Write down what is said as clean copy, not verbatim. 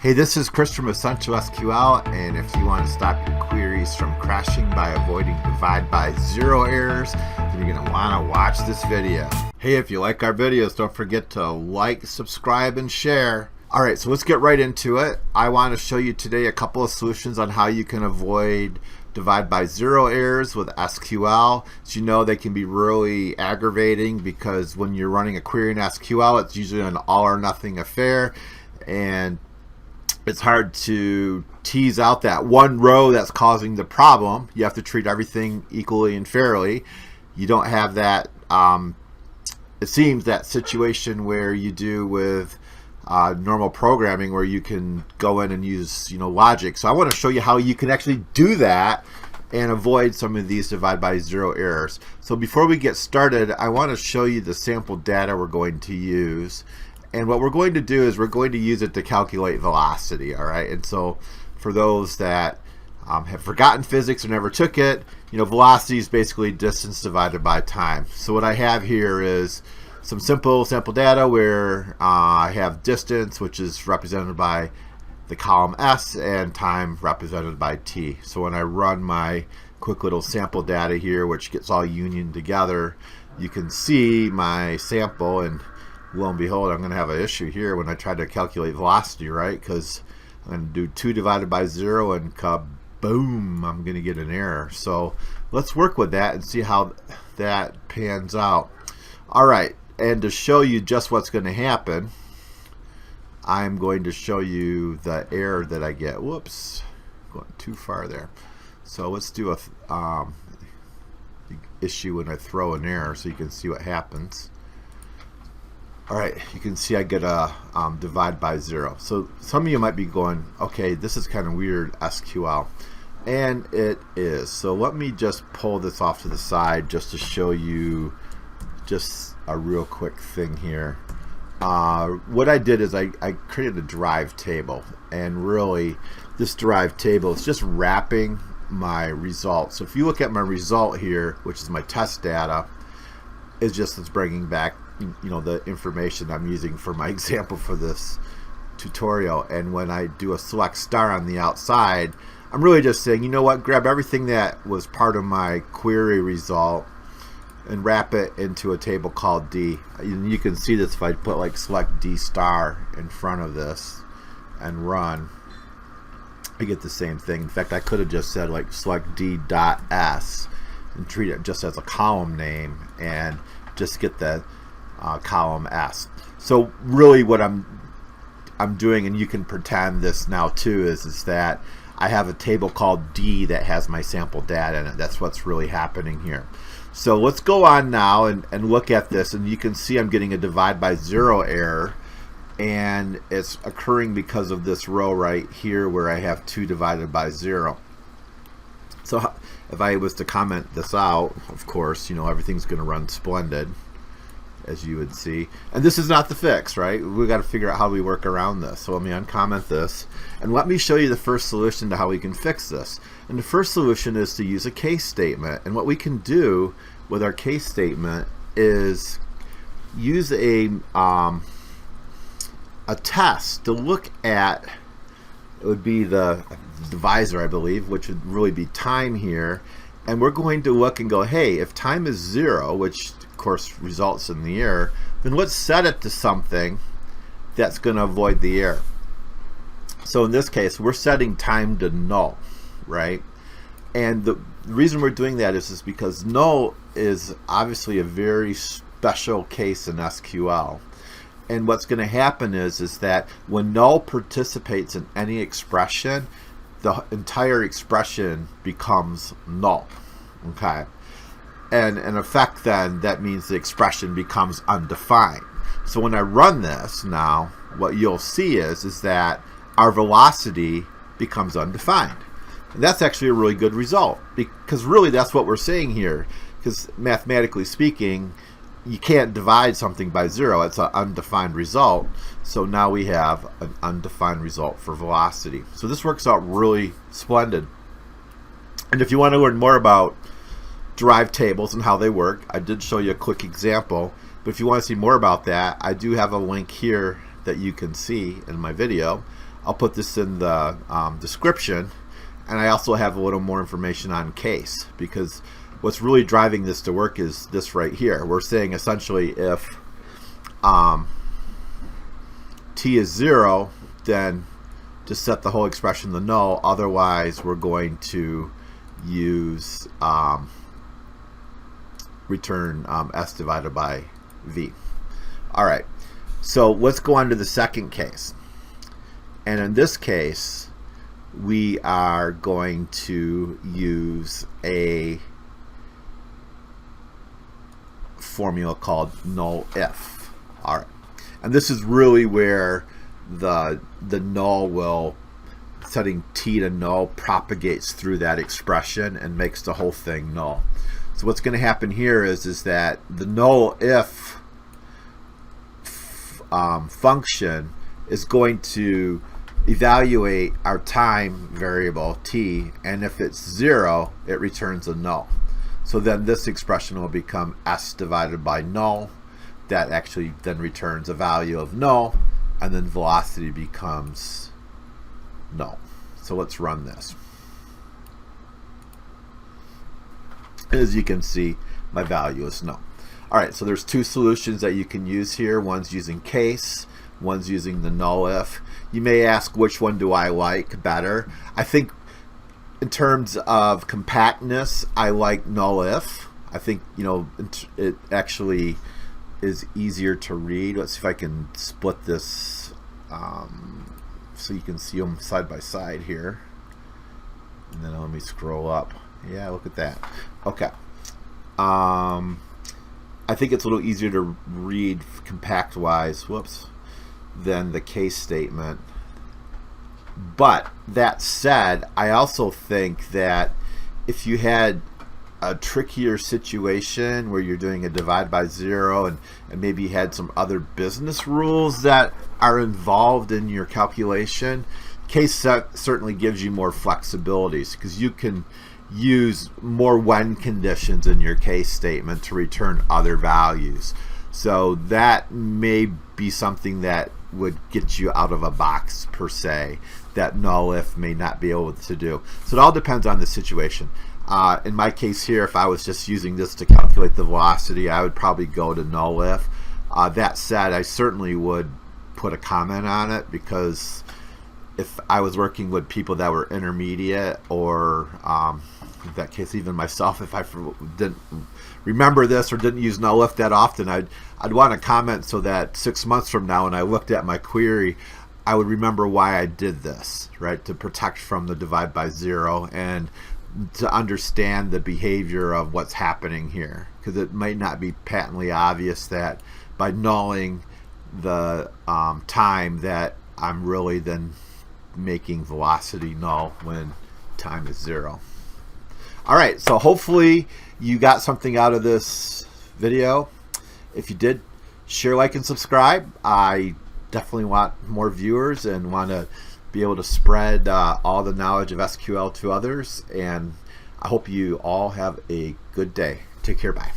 Hey, this is Chris from EssentialSQL, and if you want to stop your queries from crashing by avoiding divide by zero errors, then you're going to want to watch this video. Hey, if you like our videos, don't forget to like, subscribe, and share. Alright, so let's get right into it. I want to show you today a couple of solutions on how you can avoid divide by zero errors with SQL. As you know, they can be really aggravating because when you're running a query in SQL, it's usually an all or nothing affair, and it's hard to tease out that one row that's causing the problem. You have to treat everything equally and fairly. You don't have that, it seems, that situation where you do with normal programming where you can go in and use logic. So I want to show you how you can actually do that and avoid some of these divide by zero errors. So before we get started, I want to show you the sample data we're going to use. And what we're going to do is we're going to use it to calculate velocity, all right? And so for those that have forgotten physics or never took it, velocity is basically distance divided by time. So what I have here is some simple sample data where I have distance, which is represented by the column S, and time represented by T. So when I run my quick little sample data here, which gets all unioned together, you can see my sample, and lo and behold, I'm going to have an issue here when I try to calculate velocity, right? Because I'm going to do 2 divided by 0 and kaboom, I'm going to get an error. So let's work with that and see how that pans out. All right, and to show you just what's going to happen, I'm going to show you the error that I get. Whoops, going too far there. So let's do a issue when I throw an error so you can see what happens. Alright, you can see I get a divide by zero. So some of you might be going, okay, this is kind of weird, SQL. And it is. So let me just pull this off to the side just to show you just a real quick thing here. What I did is I created a derived table. And really, this derived table is just wrapping my result. So if you look at my result here, which is my test data, it's bringing back the information I'm using for my example for this tutorial. And when I do a select star on the outside, I'm really just saying, grab everything that was part of my query result and wrap it into a table called D. And you can see this if I put like select D star in front of this and run, I get the same thing. In fact, I could have just said like select D dot S and treat it just as a column name and just get the column S. So really what I'm doing, and you can pretend this now too, is that I have a table called D that has my sample data in it. That's what's really happening here. So let's go on now and look at this, and you can see I'm getting a divide by zero error, and it's occurring because of this row right here where I have 2 divided by 0. So if I was to comment this out, of course, everything's going to run splendid, as you would see. And this is not the fix, right? We've got to figure out how we work around this. So let me uncomment this, and let me show you the first solution to how we can fix this. And the first solution is to use a case statement. And what we can do with our case statement is use a test to look at. It would be the divisor, I believe, which would really be time here. And we're going to look and go, hey, if time is 0, which of course results in the error, then let's set it to something that's going to avoid the error. So in this case, we're setting time to null, right? And the reason we're doing that is because null is obviously a very special case in SQL. And what's going to happen is that when null participates in any expression, the entire expression becomes null. Okay, and in effect, then that means the expression becomes undefined. So when I run this now, what you'll see is that our velocity becomes undefined. And that's actually a really good result, because really that's what we're saying here. Because mathematically speaking, you can't divide something by 0. It's an undefined result. So now we have an undefined result for velocity. So this works out really splendid. And if you want to learn more about derived tables and how they work, I did show you a quick example. But if you want to see more about that, I do have a link here that you can see in my video I'll put this in the description, and I also have a little more information on case, because what's really driving this to work is this right here. We're saying essentially if t is 0, then just set the whole expression to null. Otherwise, we're going to use return s divided by v. All right, so let's go on to the second case. And in this case, we are going to use a formula called null if. All right, and this is really where the null will, setting t to null, propagates through that expression and makes the whole thing null. So what's going to happen here is that the null if function is going to evaluate our time variable t, and if it's 0, it returns a null. So then this expression will become s divided by null. That actually then returns a value of null, and then velocity becomes null. So let's run this. As you can see, my value is null. All right, so there's two solutions that you can use here. One's using case, one's using the null if. You may ask, which one do I like better? I think in terms of compactness, I like null if. I think, you know, it actually is easier to read. Let's see if I can split this so you can see them side by side here. And then let me scroll up. Yeah, look at that. Okay. I think it's a little easier to read compact wise, than the case statement. But that said, I also think that if you had a trickier situation where you're doing a divide by 0 and maybe you had some other business rules that are involved in your calculation, case certainly gives you more flexibilities, because you can use more when conditions in your case statement to return other values. So that may be something that would get you out of a box per se, that null if may not be able to do. So it all depends on the situation. In my case here, if I was just using this to calculate the velocity, I would probably go to null if. That said, I certainly would put a comment on it, because if I was working with people that were intermediate, or in that case even myself, if I didn't remember this or didn't use null if that often, I'd want to comment so that 6 months from now when I looked at my query, I would remember why I did this, right? To protect from the divide by 0 and to understand the behavior of what's happening here, because it might not be patently obvious that by nulling the time that I'm really then making velocity null when time is 0. All right, so hopefully you got something out of this video. If you did, share, like, and subscribe. I definitely want more viewers and want to be able to spread all the knowledge of SQL to others. And I hope you all have a good day. Take care. Bye.